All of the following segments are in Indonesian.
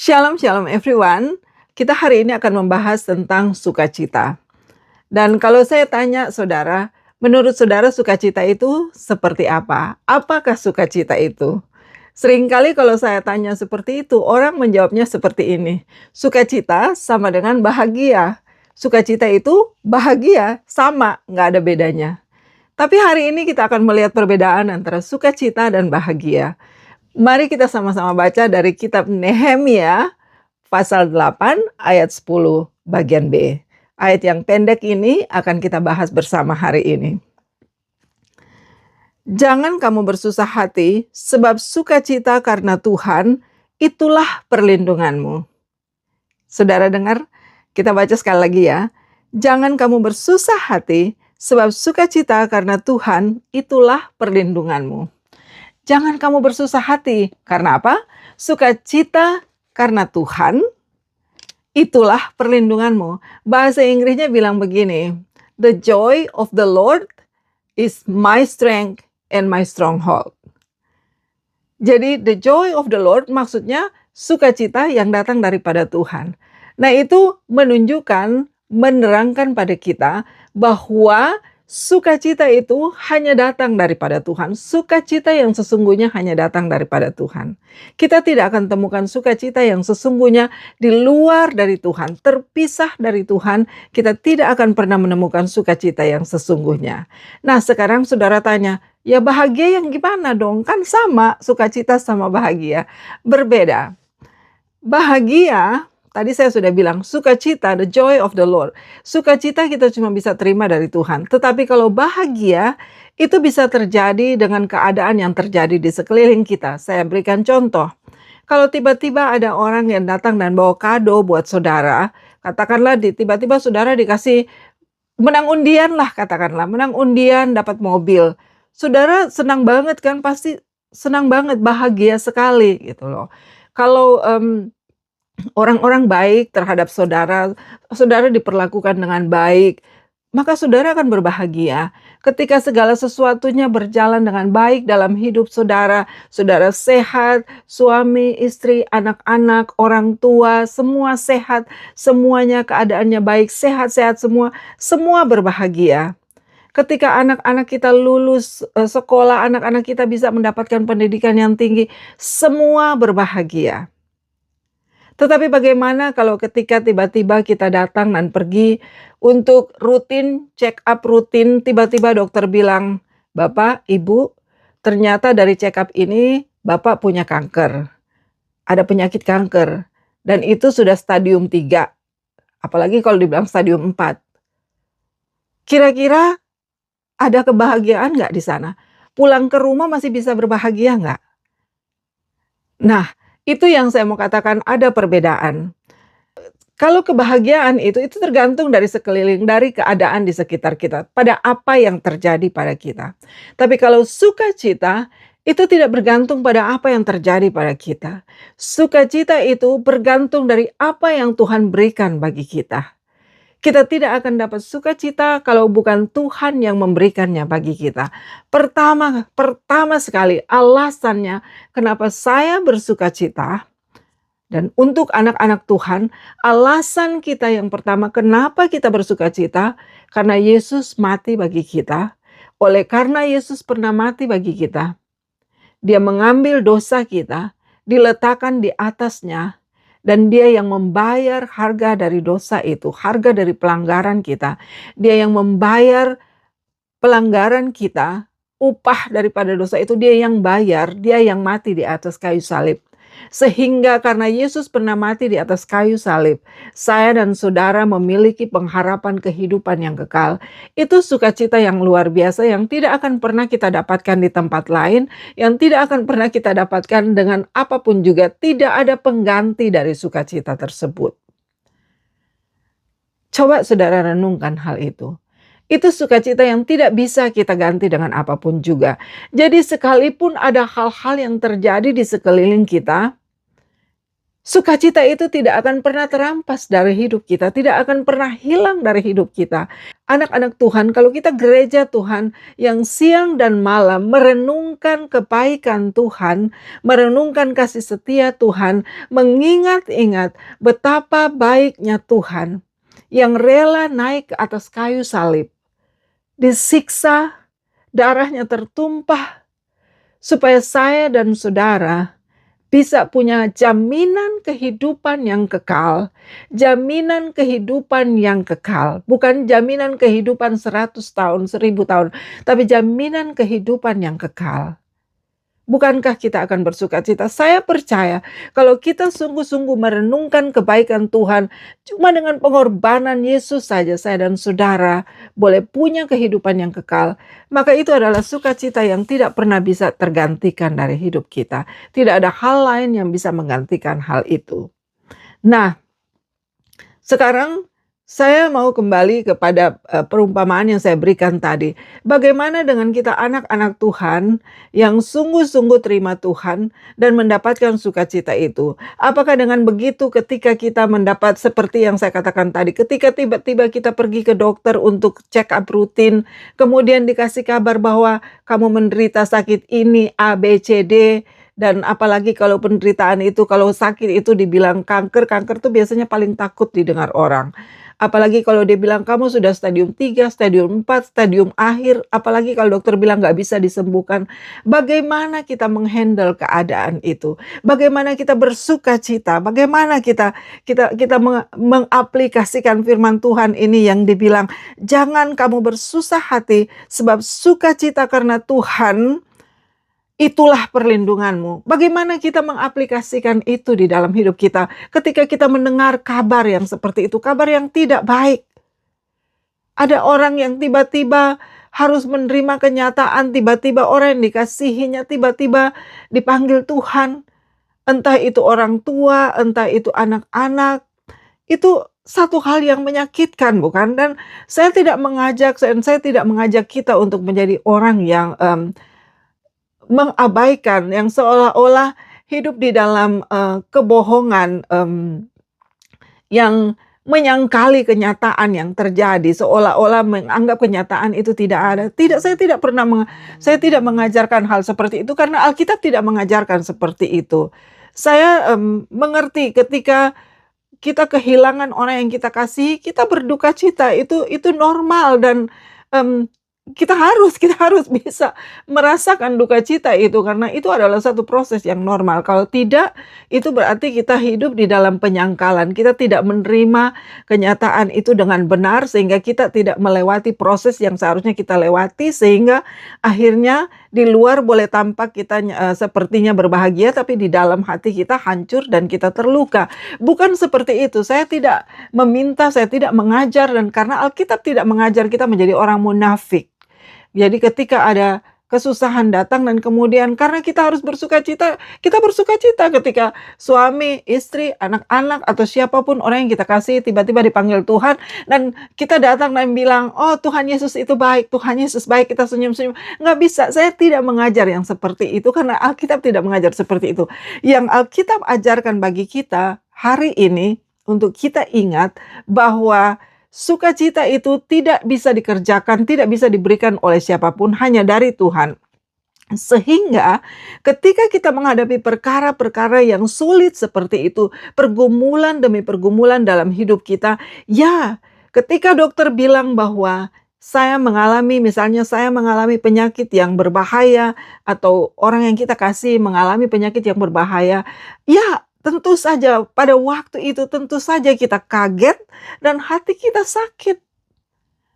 Shalom, shalom everyone. Kita hari ini akan membahas tentang sukacita. Dan kalau saya tanya saudara, menurut saudara sukacita itu seperti apa? Apakah sukacita itu? Seringkali kalau saya tanya seperti itu, orang menjawabnya seperti ini. Sukacita sama dengan bahagia. Sukacita itu bahagia, sama, nggak ada bedanya. Tapi hari ini kita akan melihat perbedaan antara sukacita dan bahagia. Mari kita sama-sama baca dari kitab Nehemia pasal 8 ayat 10 bagian B. Ayat yang pendek ini akan kita bahas bersama hari ini. Jangan kamu bersusah hati, sebab sukacita karena Tuhan, itulah perlindunganmu. Saudara dengar? Kita baca sekali lagi ya. Jangan kamu bersusah hati, sebab sukacita karena Tuhan, itulah perlindunganmu. Jangan kamu bersusah hati. Karena apa? Sukacita karena Tuhan, itulah perlindunganmu. Bahasa Inggrisnya bilang begini, the joy of the Lord is my strength and my stronghold. Jadi the joy of the Lord maksudnya sukacita yang datang daripada Tuhan. Nah itu menunjukkan, menerangkan pada kita bahwa sukacita itu hanya datang daripada Tuhan. Sukacita yang sesungguhnya hanya datang daripada Tuhan. Kita tidak akan temukan sukacita yang sesungguhnya di luar dari Tuhan. Terpisah dari Tuhan, kita tidak akan pernah menemukan sukacita yang sesungguhnya. Nah sekarang saudara tanya, ya bahagia yang gimana dong? Kan sama, sukacita sama bahagia. Berbeda. Bahagia, tadi saya sudah bilang, sukacita, the joy of the Lord. Sukacita kita cuma bisa terima dari Tuhan. Tetapi kalau bahagia, itu bisa terjadi dengan keadaan yang terjadi di sekeliling kita. Saya berikan contoh. Kalau tiba-tiba ada orang yang datang dan bawa kado buat saudara, katakanlah tiba-tiba saudara dikasih menang undian lah, katakanlah. Menang undian dapat mobil. Saudara senang banget kan, pasti senang banget, bahagia sekali gitu loh. Kalau orang-orang baik terhadap saudara, saudara diperlakukan dengan baik, maka saudara akan berbahagia. Ketika segala sesuatunya berjalan dengan baik dalam hidup saudara, saudara sehat, suami, istri, anak-anak, orang tua, semua sehat, semuanya keadaannya baik, sehat-sehat semua berbahagia. Ketika anak-anak kita lulus sekolah, anak-anak kita bisa mendapatkan pendidikan yang tinggi, semua berbahagia. Tetapi bagaimana kalau ketika tiba-tiba kita datang dan pergi untuk rutin, check up rutin, tiba-tiba dokter bilang, Bapak, Ibu, ternyata dari check up ini Bapak punya kanker. Ada penyakit kanker. Dan itu sudah stadium 3. Apalagi kalau dibilang stadium 4. Kira-kira ada kebahagiaan nggak di sana? Pulang ke rumah masih bisa berbahagia nggak? Nah, itu yang saya mau katakan ada perbedaan. Kalau kebahagiaan itu tergantung dari sekeliling, dari keadaan di sekitar kita, pada apa yang terjadi pada kita. Tapi kalau sukacita, itu tidak bergantung pada apa yang terjadi pada kita. Sukacita itu bergantung dari apa yang Tuhan berikan bagi kita. Kita tidak akan dapat sukacita kalau bukan Tuhan yang memberikannya bagi kita. Pertama sekali alasannya kenapa saya bersukacita, dan untuk anak-anak Tuhan, alasan kita yang pertama kenapa kita bersukacita, karena Yesus mati bagi kita. Oleh karena Yesus pernah mati bagi kita, Dia mengambil dosa kita, diletakkan di atasnya, dan Dia yang membayar harga dari dosa itu, harga dari pelanggaran kita. Dia yang membayar pelanggaran kita, upah daripada dosa itu Dia yang bayar, Dia yang mati di atas kayu salib. Sehingga karena Yesus pernah mati di atas kayu salib, saya dan saudara memiliki pengharapan kehidupan yang kekal. Itu sukacita yang luar biasa yang tidak akan pernah kita dapatkan di tempat lain, yang tidak akan pernah kita dapatkan dengan apapun juga. Tidak ada pengganti dari sukacita tersebut. Coba saudara renungkan hal itu. Itu sukacita yang tidak bisa kita ganti dengan apapun juga. Jadi sekalipun ada hal-hal yang terjadi di sekeliling kita, Sukacita itu tidak akan pernah terampas dari hidup kita, tidak akan pernah hilang dari hidup kita. Anak-anak Tuhan, kalau kita gereja Tuhan yang siang dan malam merenungkan kebaikan Tuhan, merenungkan kasih setia Tuhan, mengingat-ingat betapa baiknya Tuhan yang rela naik ke atas kayu salib, disiksa, darahnya tertumpah, supaya saya dan saudara bisa punya jaminan kehidupan yang kekal, jaminan kehidupan yang kekal, bukan jaminan kehidupan 100 tahun, 1000 tahun, tapi jaminan kehidupan yang kekal. Bukankah kita akan bersukacita? Saya percaya kalau kita sungguh-sungguh merenungkan kebaikan Tuhan, cuma dengan pengorbanan Yesus saja saya dan saudara boleh punya kehidupan yang kekal, maka itu adalah sukacita yang tidak pernah bisa tergantikan dari hidup kita. Tidak ada hal lain yang bisa menggantikan hal itu. Nah, sekarang saya mau kembali kepada perumpamaan yang saya berikan tadi. Bagaimana dengan kita anak-anak Tuhan yang sungguh-sungguh terima Tuhan dan mendapatkan sukacita itu? Apakah dengan begitu ketika kita mendapat seperti yang saya katakan tadi, ketika tiba-tiba kita pergi ke dokter untuk check up rutin, kemudian dikasih kabar bahwa kamu menderita sakit ini A, B, C, D, dan apalagi kalau penderitaan itu, kalau sakit itu dibilang kanker, kanker tuh biasanya paling takut didengar orang. Apalagi kalau dia bilang kamu sudah stadium 3, stadium 4, stadium akhir, apalagi kalau dokter bilang nggak bisa disembuhkan. Bagaimana kita menghandle keadaan itu? Bagaimana kita bersukacita? Bagaimana kita mengaplikasikan firman Tuhan ini yang dibilang, jangan kamu bersusah hati sebab sukacita karena Tuhan itulah perlindunganmu. Bagaimana kita mengaplikasikan itu di dalam hidup kita ketika kita mendengar kabar yang seperti itu, kabar yang tidak baik. Ada orang yang tiba-tiba harus menerima kenyataan, tiba-tiba orang yang dikasihinya tiba-tiba dipanggil Tuhan. Entah itu orang tua, entah itu anak-anak. Itu satu hal yang menyakitkan, bukan? Dan saya tidak mengajak kita untuk menjadi orang yang mengabaikan, yang seolah-olah hidup di dalam kebohongan, yang menyangkali kenyataan yang terjadi, seolah-olah menganggap kenyataan itu tidak ada. Tidak, saya tidak mengajarkan hal seperti itu karena Alkitab tidak mengajarkan seperti itu. Saya mengerti ketika kita kehilangan orang yang kita kasih, kita berduka cita, itu normal dan kita harus bisa merasakan duka cita itu karena itu adalah satu proses yang normal. Kalau tidak, itu berarti kita hidup di dalam penyangkalan. Kita tidak menerima kenyataan itu dengan benar sehingga kita tidak melewati proses yang seharusnya kita lewati sehingga akhirnya di luar boleh tampak kita sepertinya berbahagia tapi di dalam hati kita hancur dan kita terluka. Bukan seperti itu. Saya tidak meminta, saya tidak mengajar dan karena Alkitab tidak mengajar kita menjadi orang munafik. Jadi ketika ada kesusahan datang dan kemudian karena kita harus bersukacita, kita bersukacita ketika suami, istri, anak-anak atau siapapun orang yang kita kasih tiba-tiba dipanggil Tuhan dan kita datang dan bilang, oh Tuhan Yesus itu baik, Tuhan Yesus baik, kita senyum-senyum. Nggak bisa, saya tidak mengajar yang seperti itu karena Alkitab tidak mengajar seperti itu. Yang Alkitab ajarkan bagi kita hari ini untuk kita ingat bahwa sukacita itu tidak bisa dikerjakan, tidak bisa diberikan oleh siapapun, hanya dari Tuhan. Sehingga ketika kita menghadapi perkara-perkara yang sulit seperti itu, pergumulan demi pergumulan dalam hidup kita, ya ketika dokter bilang bahwa misalnya saya mengalami penyakit yang berbahaya, atau orang yang kita kasih mengalami penyakit yang berbahaya, ya tentu saja pada waktu itu tentu saja kita kaget dan hati kita sakit.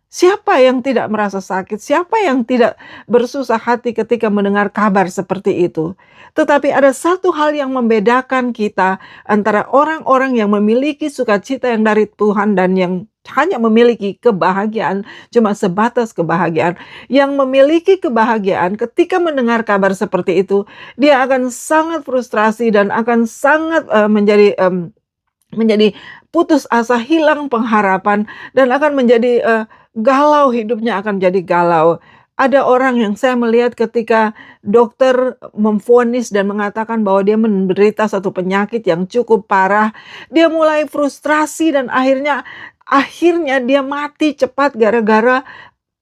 Siapa yang tidak merasa sakit? Siapa yang tidak bersusah hati ketika mendengar kabar seperti itu? Tetapi ada satu hal yang membedakan kita antara orang-orang yang memiliki sukacita yang dari Tuhan dan yang hanya memiliki kebahagiaan, cuma sebatas kebahagiaan. Yang memiliki kebahagiaan ketika mendengar kabar seperti itu, dia akan sangat frustrasi dan akan sangat menjadi putus asa, hilang pengharapan, dan akan menjadi galau, hidupnya akan jadi galau. Ada orang yang saya melihat ketika dokter memvonis dan mengatakan bahwa dia menderita satu penyakit yang cukup parah, dia mulai frustrasi dan akhirnya dia mati cepat gara-gara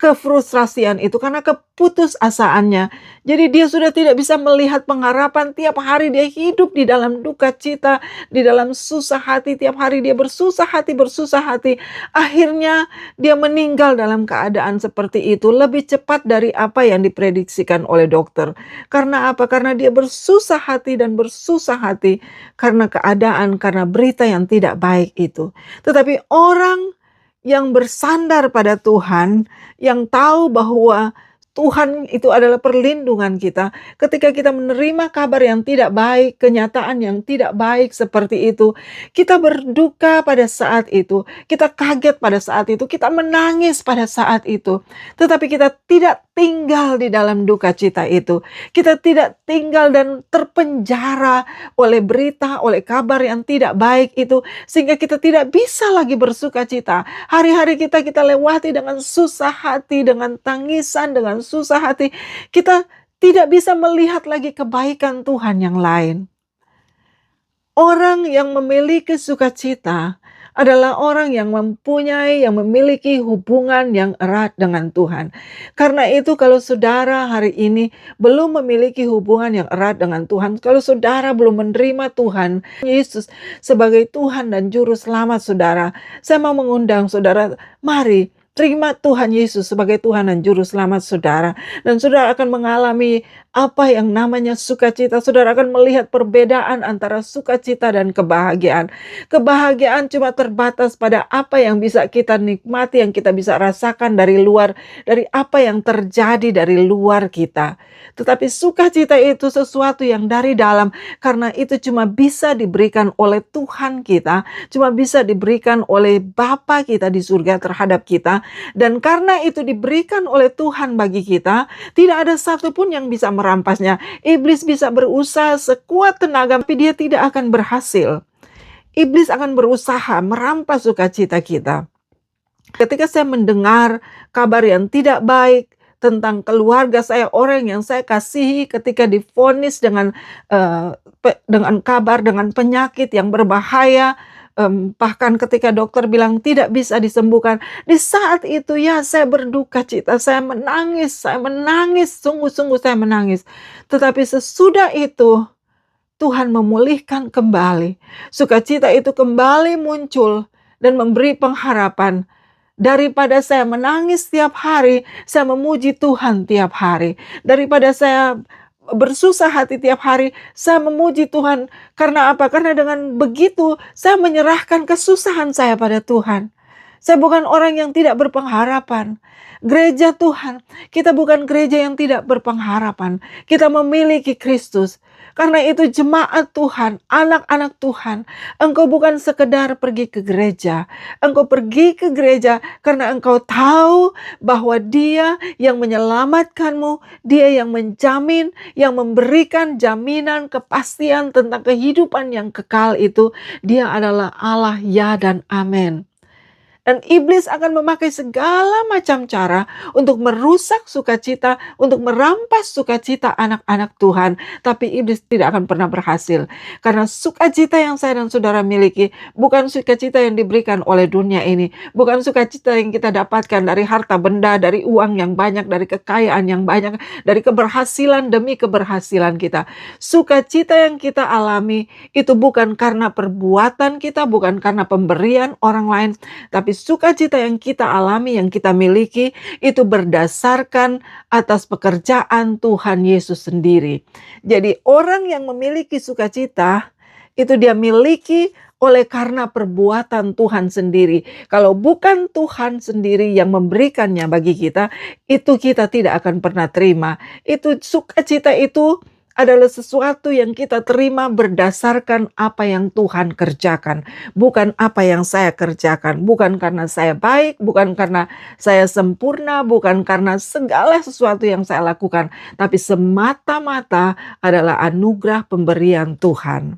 kefrustrasian itu, karena keputusasaannya. Jadi dia sudah tidak bisa melihat pengharapan, tiap hari dia hidup di dalam duka cita, di dalam susah hati, tiap hari dia bersusah hati, bersusah hati. Akhirnya dia meninggal dalam keadaan seperti itu, lebih cepat dari apa yang diprediksikan oleh dokter. Karena apa? Karena dia bersusah hati dan bersusah hati karena keadaan, karena berita yang tidak baik itu. Tetapi orang yang bersandar pada Tuhan, yang tahu bahwa Tuhan itu adalah perlindungan kita. Ketika kita menerima kabar yang tidak baik, kenyataan yang tidak baik seperti itu, kita berduka pada saat itu, kita kaget pada saat itu, kita menangis pada saat itu. Tetapi kita tidak tinggal di dalam duka cita itu. Kita tidak tinggal dan terpenjara oleh berita, oleh kabar yang tidak baik itu, sehingga kita tidak bisa lagi bersuka cita. Hari-hari kita lewati dengan susah hati, dengan tangisan, dengan susah hati. Kita tidak bisa melihat lagi kebaikan Tuhan yang lain. Orang yang memiliki sukacita adalah orang yang memiliki hubungan yang erat dengan Tuhan. Karena itu kalau saudara hari ini belum memiliki hubungan yang erat dengan Tuhan, kalau saudara belum menerima Tuhan Yesus sebagai Tuhan dan Juru Selamat saudara, saya mau mengundang saudara, mari terima Tuhan Yesus sebagai Tuhan dan Juru Selamat saudara. Dan saudara akan mengalami apa yang namanya sukacita. Saudara akan melihat perbedaan antara sukacita dan kebahagiaan. Kebahagiaan cuma terbatas pada apa yang bisa kita nikmati, yang kita bisa rasakan dari luar, dari apa yang terjadi dari luar kita. Tetapi sukacita itu sesuatu yang dari dalam, karena itu cuma bisa diberikan oleh Tuhan kita, cuma bisa diberikan oleh Bapa kita di surga terhadap kita. Dan karena itu diberikan oleh Tuhan bagi kita, tidak ada satupun yang bisa merampasnya. Iblis bisa berusaha sekuat tenaga, tapi dia tidak akan berhasil. Iblis akan berusaha merampas sukacita kita. Ketika saya mendengar kabar yang tidak baik tentang keluarga saya, orang yang saya kasihi ketika divonis dengan kabar, dengan penyakit yang berbahaya, bahkan ketika dokter bilang tidak bisa disembuhkan, di saat itu ya saya berduka cita, saya menangis, sungguh-sungguh saya menangis. Tetapi sesudah itu Tuhan memulihkan kembali. Sukacita itu kembali muncul dan memberi pengharapan. Daripada saya menangis tiap hari, saya memuji Tuhan tiap hari. Daripada saya bersusah hati tiap hari, saya memuji Tuhan. Karena apa? Karena dengan begitu saya menyerahkan kesusahan saya pada Tuhan. Saya bukan orang yang tidak berpengharapan. Gereja Tuhan, kita bukan gereja yang tidak berpengharapan. Kita memiliki Kristus. Karena itu jemaat Tuhan, anak-anak Tuhan, engkau bukan sekedar pergi ke gereja. Engkau pergi ke gereja karena engkau tahu bahwa Dia yang menyelamatkanmu, Dia yang menjamin, yang memberikan jaminan kepastian tentang kehidupan yang kekal itu. Dia adalah Allah ya dan amin. Dan iblis akan memakai segala macam cara untuk merusak sukacita, untuk merampas sukacita anak-anak Tuhan. Tapi iblis tidak akan pernah berhasil. Karena sukacita yang saya dan saudara miliki bukan sukacita yang diberikan oleh dunia ini. Bukan sukacita yang kita dapatkan dari harta benda, dari uang yang banyak, dari kekayaan yang banyak, dari keberhasilan demi keberhasilan kita. Sukacita yang kita alami itu bukan karena perbuatan kita, bukan karena pemberian orang lain, tapi sukacita yang kita alami, yang kita miliki, itu berdasarkan atas pekerjaan Tuhan Yesus sendiri. Jadi orang yang memiliki sukacita, itu dia miliki oleh karena perbuatan Tuhan sendiri. Kalau bukan Tuhan sendiri yang memberikannya bagi kita, itu kita tidak akan pernah terima. Itu sukacita itu adalah sesuatu yang kita terima berdasarkan apa yang Tuhan kerjakan. Bukan apa yang saya kerjakan. Bukan karena saya baik, bukan karena saya sempurna, bukan karena segala sesuatu yang saya lakukan. Tapi semata-mata adalah anugerah pemberian Tuhan.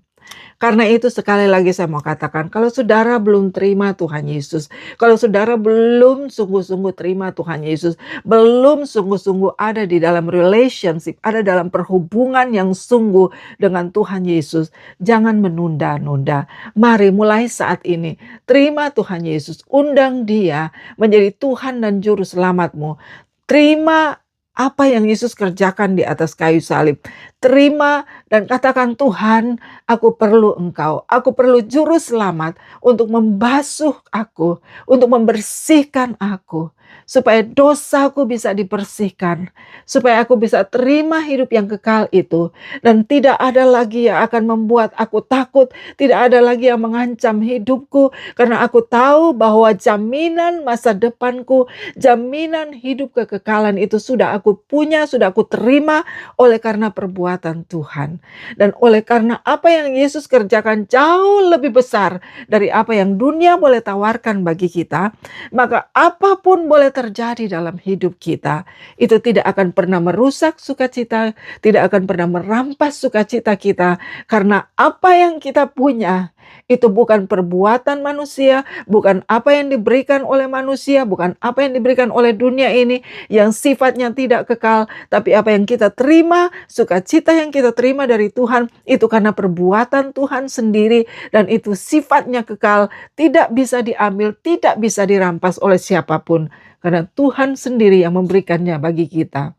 Karena itu sekali lagi saya mau katakan, kalau saudara belum terima Tuhan Yesus, kalau saudara belum sungguh-sungguh terima Tuhan Yesus, belum sungguh-sungguh ada di dalam relationship, ada dalam perhubungan yang sungguh dengan Tuhan Yesus, jangan menunda-nunda. Mari mulai saat ini, terima Tuhan Yesus, undang Dia menjadi Tuhan dan Juru Selamatmu. Terima apa yang Yesus kerjakan di atas kayu salib. Terima dan katakan, Tuhan, aku perlu Engkau. Aku perlu juru selamat untuk membasuh aku, untuk membersihkan aku, supaya dosaku bisa dibersihkan, supaya aku bisa terima hidup yang kekal itu, dan tidak ada lagi yang akan membuat aku takut, tidak ada lagi yang mengancam hidupku, karena aku tahu bahwa jaminan masa depanku, jaminan hidup kekekalan itu sudah aku punya, sudah aku terima oleh karena perbuatan Tuhan. Dan oleh karena apa yang Yesus kerjakan jauh lebih besar dari apa yang dunia boleh tawarkan bagi kita, maka apapun boleh terjadi dalam hidup kita, itu tidak akan pernah merusak sukacita, tidak akan pernah merampas sukacita kita, karena apa yang kita punya itu bukan perbuatan manusia, bukan apa yang diberikan oleh manusia, bukan apa yang diberikan oleh dunia ini yang sifatnya tidak kekal, tapi apa yang kita terima, sukacita yang kita terima dari Tuhan, itu karena perbuatan Tuhan sendiri, dan itu sifatnya kekal, tidak bisa diambil, tidak bisa dirampas oleh siapapun, karena Tuhan sendiri yang memberikannya bagi kita.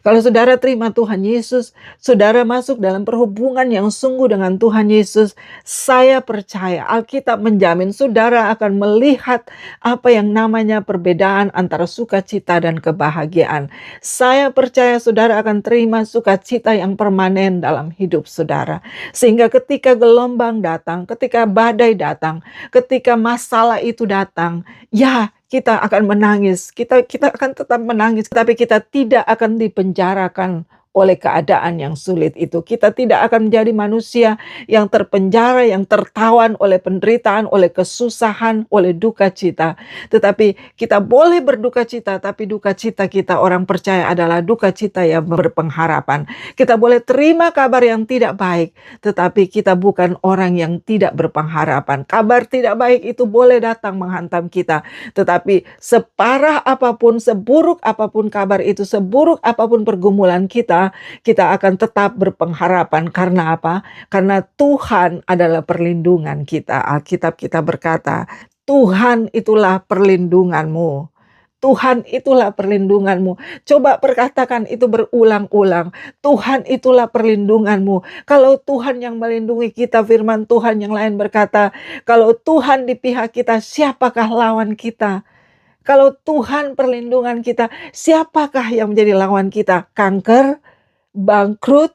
Kalau saudara terima Tuhan Yesus, saudara masuk dalam perhubungan yang sungguh dengan Tuhan Yesus, saya percaya Alkitab menjamin saudara akan melihat apa yang namanya perbedaan antara sukacita dan kebahagiaan. Saya percaya saudara akan terima sukacita yang permanen dalam hidup saudara. Sehingga ketika gelombang datang, ketika badai datang, ketika masalah itu datang, ya, kita akan menangis, kita akan tetap menangis, tapi kita tidak akan dipenjarakan oleh keadaan yang sulit itu. Kita tidak akan menjadi manusia yang terpenjara, yang tertawan oleh penderitaan, oleh kesusahan, oleh duka cita. Tetapi kita boleh berduka cita, tapi duka cita kita orang percaya adalah duka cita yang berpengharapan. Kita boleh terima kabar yang tidak baik, tetapi kita bukan orang yang tidak berpengharapan. Kabar tidak baik itu boleh datang menghantam kita, tetapi separah apapun, seburuk apapun kabar itu, seburuk apapun pergumulan kita akan tetap berpengharapan. Karena apa? Karena Tuhan adalah perlindungan kita. Alkitab kita berkata, Tuhan itulah perlindunganmu. Tuhan itulah perlindunganmu. Coba perkatakan itu berulang-ulang. Tuhan itulah perlindunganmu. Kalau Tuhan yang melindungi kita, firman Tuhan yang lain berkata, kalau Tuhan di pihak kita, siapakah lawan kita? Kalau Tuhan perlindungan kita, siapakah yang menjadi lawan kita? Kanker, bangkrut,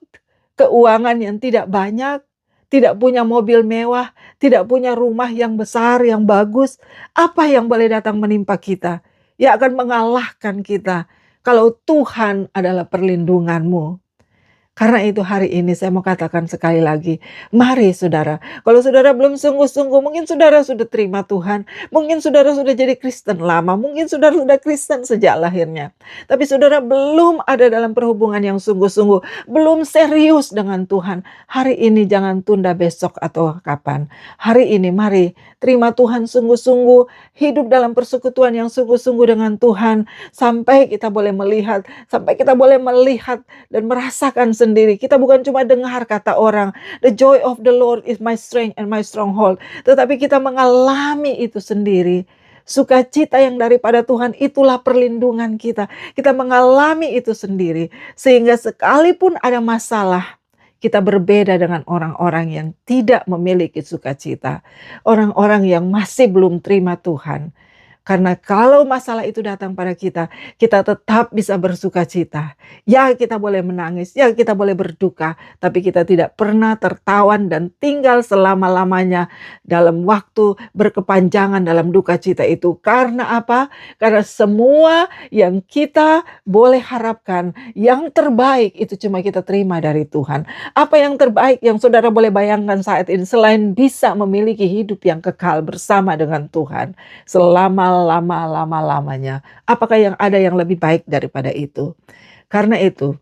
keuangan yang tidak banyak, tidak punya mobil mewah, tidak punya rumah yang besar, yang bagus. Apa yang boleh datang menimpa kita? Ya akan mengalahkan kita kalau Tuhan adalah perlindunganmu. Karena itu hari ini saya mau katakan sekali lagi, mari saudara, kalau saudara belum sungguh-sungguh, mungkin saudara sudah terima Tuhan, mungkin saudara sudah jadi Kristen lama, mungkin saudara sudah Kristen sejak lahirnya, tapi saudara belum ada dalam perhubungan yang sungguh-sungguh, belum serius dengan Tuhan. Hari ini jangan tunda besok atau kapan. Hari ini mari terima Tuhan sungguh-sungguh, hidup dalam persekutuan yang sungguh-sungguh dengan Tuhan, sampai kita boleh melihat, dan merasakan sendiri. Kita bukan cuma dengar kata orang, the joy of the Lord is my strength and my stronghold, tetapi kita mengalami itu sendiri. Sukacita yang daripada Tuhan itulah perlindungan kita. Kita mengalami itu sendiri, sehingga sekalipun ada masalah, kita berbeda dengan orang-orang yang tidak memiliki sukacita, orang-orang yang masih belum terima Tuhan. Karena kalau masalah itu datang pada kita tetap bisa bersukacita. Ya, kita boleh menangis, ya kita boleh berduka, tapi kita tidak pernah tertawan dan tinggal selama-lamanya dalam waktu berkepanjangan dalam duka cita itu. Karena apa? Karena semua yang kita boleh harapkan, yang terbaik itu cuma kita terima dari Tuhan. Apa yang terbaik yang saudara boleh bayangkan saat ini selain bisa memiliki hidup yang kekal bersama dengan Tuhan selama-lamanya? Apakah yang ada yang lebih baik daripada itu? Karena itu,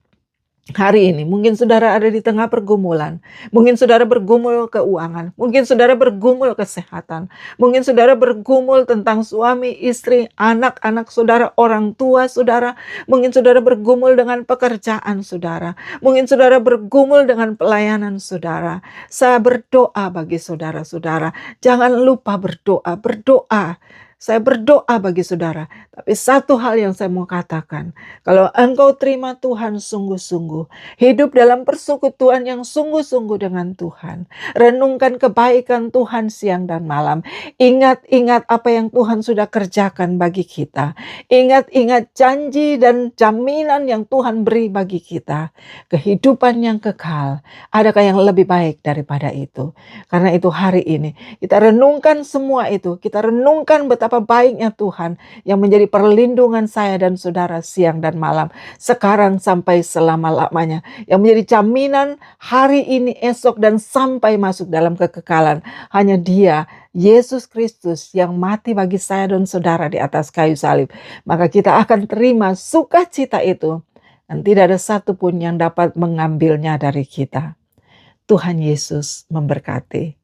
Hari ini mungkin saudara ada di tengah pergumulan, mungkin saudara bergumul keuangan, mungkin saudara bergumul kesehatan, mungkin saudara bergumul tentang suami, istri, anak-anak saudara, orang tua saudara, mungkin saudara bergumul dengan pekerjaan saudara, mungkin saudara bergumul dengan pelayanan saudara. Saya berdoa bagi saudara-saudara, jangan lupa berdoa, berdoa. Saya berdoa bagi saudara, tapi satu hal yang saya mau katakan, kalau engkau terima Tuhan sungguh-sungguh, hidup dalam persekutuan yang sungguh-sungguh dengan Tuhan, renungkan kebaikan Tuhan siang dan malam, ingat-ingat apa yang Tuhan sudah kerjakan bagi kita, ingat-ingat janji dan jaminan yang Tuhan beri bagi kita, kehidupan yang kekal. Adakah yang lebih baik daripada itu? Karena itu hari ini kita renungkan semua itu, kita renungkan betapa baiknya Tuhan yang menjadi perlindungan saya dan saudara siang dan malam, sekarang sampai selama-lamanya, yang menjadi jaminan hari ini, esok, dan sampai masuk dalam kekekalan. Hanya Dia, Yesus Kristus, yang mati bagi saya dan saudara di atas kayu salib. Maka kita akan terima sukacita itu, dan tidak ada satupun yang dapat mengambilnya dari kita. Tuhan Yesus memberkati.